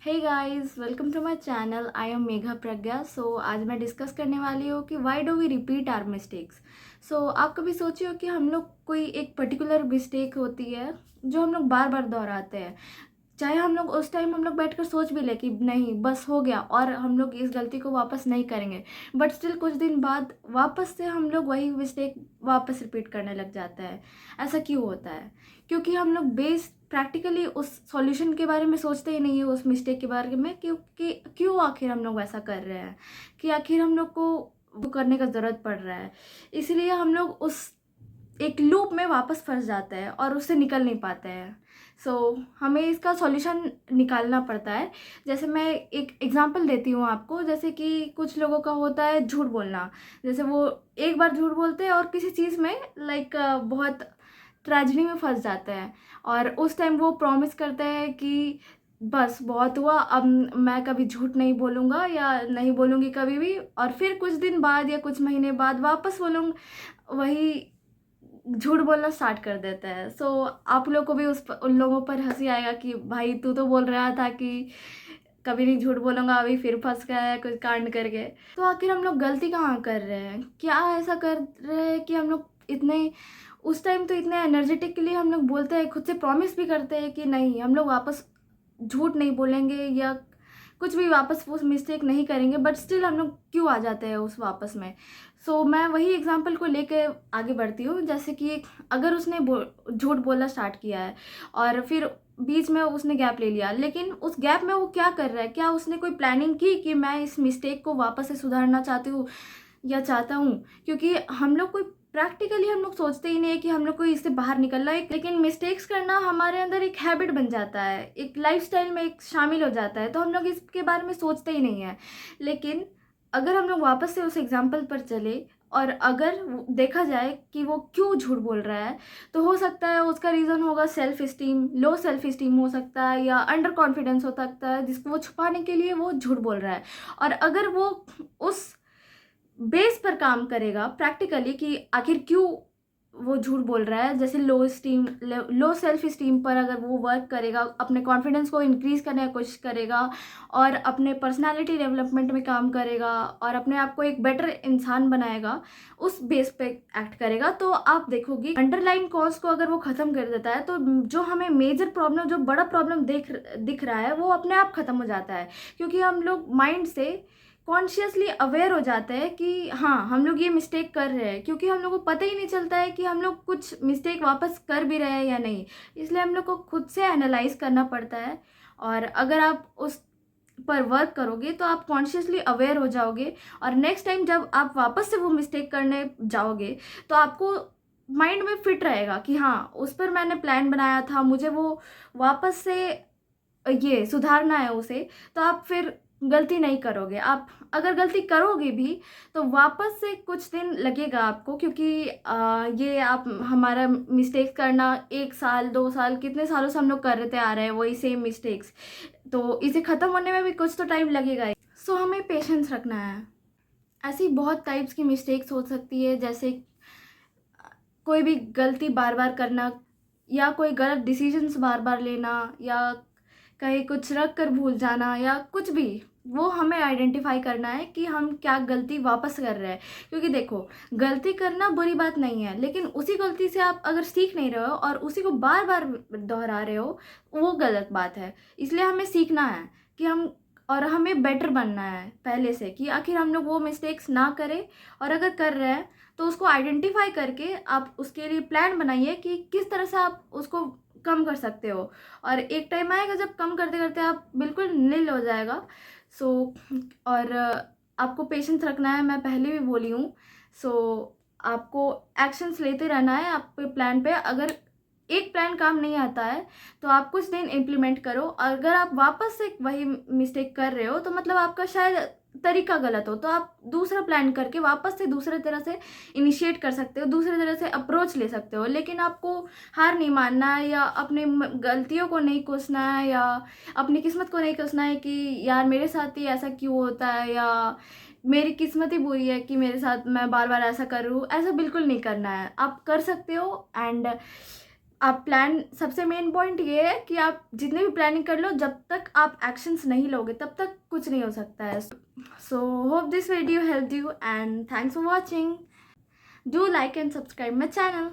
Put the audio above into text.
Hey guys, welcome to my channel. I am Megha Pragya. आज मैं discuss करने वाली हूँ कि why do we repeat our mistakes. आप कभी सोचे हो कि हम लोग कोई एक पर्टिकुलर मिस्टेक होती है जो हम लोग बार बार दोहराते हैं। चाहे हम लोग उस टाइम हम लोग बैठकर सोच भी ले कि नहीं बस हो गया और हम लोग इस गलती को वापस नहीं करेंगे, बट स्टिल कुछ दिन बाद वापस से हम लोग वही मिस्टेक वापस रिपीट करने लग जाता है। ऐसा क्यों होता है? क्योंकि हम लोग बेस प्रैक्टिकली उस सॉल्यूशन के बारे में सोचते ही नहीं है, उस मिस्टेक के बारे में। क्योंकि क्यों आखिर हम लोग वैसा कर रहे हैं, कि आखिर हम लोग को वो करने का ज़रूरत पड़ रहा है। इसलिए हम लोग उस एक लूप में वापस फंस जाते हैं और उससे निकल नहीं पाते हैं। हमें इसका सॉल्यूशन निकालना पड़ता है। जैसे मैं एक एग्जांपल देती हूँ आपको। जैसे कि कुछ लोगों का होता है झूठ बोलना। जैसे वो एक बार झूठ बोलते हैं और किसी चीज़ में बहुत ट्रेजेडी में फंस जाते हैं, और उस टाइम वो प्रॉमिस करते हैं कि बस बहुत हुआ, अब मैं कभी झूठ नहीं बोलूँगा या नहीं बोलूँगी कभी भी। और फिर कुछ दिन बाद या कुछ महीने बाद वापस वो लोग वही झूठ बोलना स्टार्ट कर देते हैं। आप लोग को भी उन लोगों पर हंसी आएगा कि भाई तू तो बोल रहा था कि कभी नहीं झूठ बोलूँगा, अभी फिर फंस गया है कुछ कांड करके। तो आखिर हम लोग गलती कहाँ कर रहे हैं? क्या ऐसा कर रहे हैं कि हम लोग इतने उस टाइम तो इतने एनर्जेटिकली हम लोग बोलते हैं, खुद से प्रॉमिस भी करते हैं कि नहीं हम लोग वापस झूठ नहीं बोलेंगे या कुछ भी वापस वो मिस्टेक नहीं करेंगे, बट स्टिल हम लोग क्यों आ जाते हैं उस वापस में। मैं वही एग्जांपल को लेके आगे बढ़ती हूँ। जैसे कि अगर उसने झूठ बोलना स्टार्ट किया है और फिर बीच में उसने गैप ले लिया, लेकिन उस गैप में वो क्या कर रहा है? क्या उसने कोई प्लानिंग की कि मैं इस मिस्टेक को वापस से सुधारना चाहती हूँ या चाहता हूँ? क्योंकि हम लोग कोई प्रैक्टिकली हम लोग सोचते ही नहीं है कि हम लोग को इससे बाहर निकलना है। लेकिन मिस्टेक्स करना हमारे अंदर एक हैबिट बन जाता है, एक लाइफस्टाइल में एक शामिल हो जाता है, तो हम लोग इसके बारे में सोचते ही नहीं है। लेकिन अगर हम लोग वापस से उस एग्जाम्पल पर चले और अगर देखा जाए कि वो क्यों झूठ बोल रहा है, तो हो सकता है उसका रीज़न होगा self esteem, low self esteem हो सकता है, या अंडर कॉन्फिडेंस हो सकता है जिसको वो छुपाने के लिए वो झूठ बोल रहा है। और अगर वो उस बेस पर काम करेगा प्रैक्टिकली कि आखिर क्यों वो झूठ बोल रहा है, जैसे लो सेल्फ स्टीम पर अगर वो वर्क करेगा, अपने कॉन्फिडेंस को इंक्रीज करने की कोशिश करेगा और अपने पर्सनालिटी डेवलपमेंट में काम करेगा और अपने आप को एक बेटर इंसान बनाएगा, उस बेस पे एक्ट करेगा, तो आप देखोगे अंडरलाइन कॉज को अगर वो ख़त्म कर देता है तो जो हमें मेजर प्रॉब्लम, जो बड़ा प्रॉब्लम दिख रहा है, वो अपने आप ख़त्म हो जाता है। क्योंकि हम लोग माइंड से कॉन्शियसली अवेयर हो जाते हैं कि हाँ हम लोग ये मिस्टेक कर रहे हैं। क्योंकि हम लोग को पता ही नहीं चलता है कि हम लोग कुछ मिस्टेक वापस कर भी रहे हैं या नहीं। इसलिए हम लोग को खुद से एनालाइज करना पड़ता है। और अगर आप उस पर वर्क करोगे तो आप कॉन्शियसली अवेयर हो जाओगे, और नेक्स्ट टाइम जब आप वापस से वो मिस्टेक करने जाओगे तो आपको माइंड में फिट रहेगा कि हाँ उस पर मैंने प्लान बनाया था, मुझे वो वापस से ये सुधारना है उसे। तो आप फिर गलती नहीं करोगे। आप अगर गलती करोगे भी तो वापस से कुछ दिन लगेगा आपको, क्योंकि ये आप हमारा मिस्टेक्स करना 1 साल 2 साल कितने सालों से हम लोग करते आ रहे हैं वही सेम मिस्टेक्स, तो इसे ख़त्म होने में भी कुछ तो टाइम लगेगा ही। हमें पेशेंस रखना है। ऐसी बहुत टाइप्स की मिस्टेक्स हो सकती है, जैसे कोई भी गलती बार बार करना, या कोई गलत डिसीजंस बार बार लेना, या कहीं कुछ रख कर भूल जाना, या कुछ भी। वो हमें आइडेंटिफाई करना है कि हम क्या गलती वापस कर रहे हैं। क्योंकि देखो, गलती करना बुरी बात नहीं है, लेकिन उसी गलती से आप अगर सीख नहीं रहे हो और उसी को बार बार दोहरा रहे हो, वो गलत बात है। इसलिए हमें सीखना है कि हम, और हमें बेटर बनना है पहले से, कि आखिर हम लोग वो मिस्टेक्स ना करें। और अगर कर रहे हैं तो उसको आइडेंटिफाई करके आप उसके लिए प्लान बनाइए कि किस तरह से आप उसको कम कर सकते हो। और एक टाइम आएगा जब कम करते करते आप बिल्कुल नील हो जाएगा। सो और आपको पेशेंस रखना है, मैं पहले भी बोली हूँ। आपको एक्शंस लेते रहना है आपके प्लान पे। अगर एक प्लान काम नहीं आता है तो आप कुछ दिन इम्प्लीमेंट करो। अगर आप वापस से वही मिस्टेक कर रहे हो तो मतलब आपका शायद तरीका गलत हो, तो आप दूसरा प्लान करके वापस से दूसरे तरह से इनिशिएट कर सकते हो, दूसरे तरह से अप्रोच ले सकते हो। लेकिन आपको हार नहीं मानना है, या अपने गलतियों को नहीं कोसना है, या अपनी किस्मत को नहीं कोसना है कि यार मेरे साथ ही ऐसा क्यों होता है, या मेरी किस्मत ही बुरी है कि मेरे साथ मैं बार बार ऐसा करूँ। ऐसा बिल्कुल नहीं करना है। आप कर सकते हो। एंड आप प्लान, सबसे मेन पॉइंट ये है कि आप जितने भी प्लानिंग कर लो, जब तक आप एक्शंस नहीं लोगे तब तक कुछ नहीं हो सकता है. So hope this video help you and thanks for watching. Do like and subscribe my channel.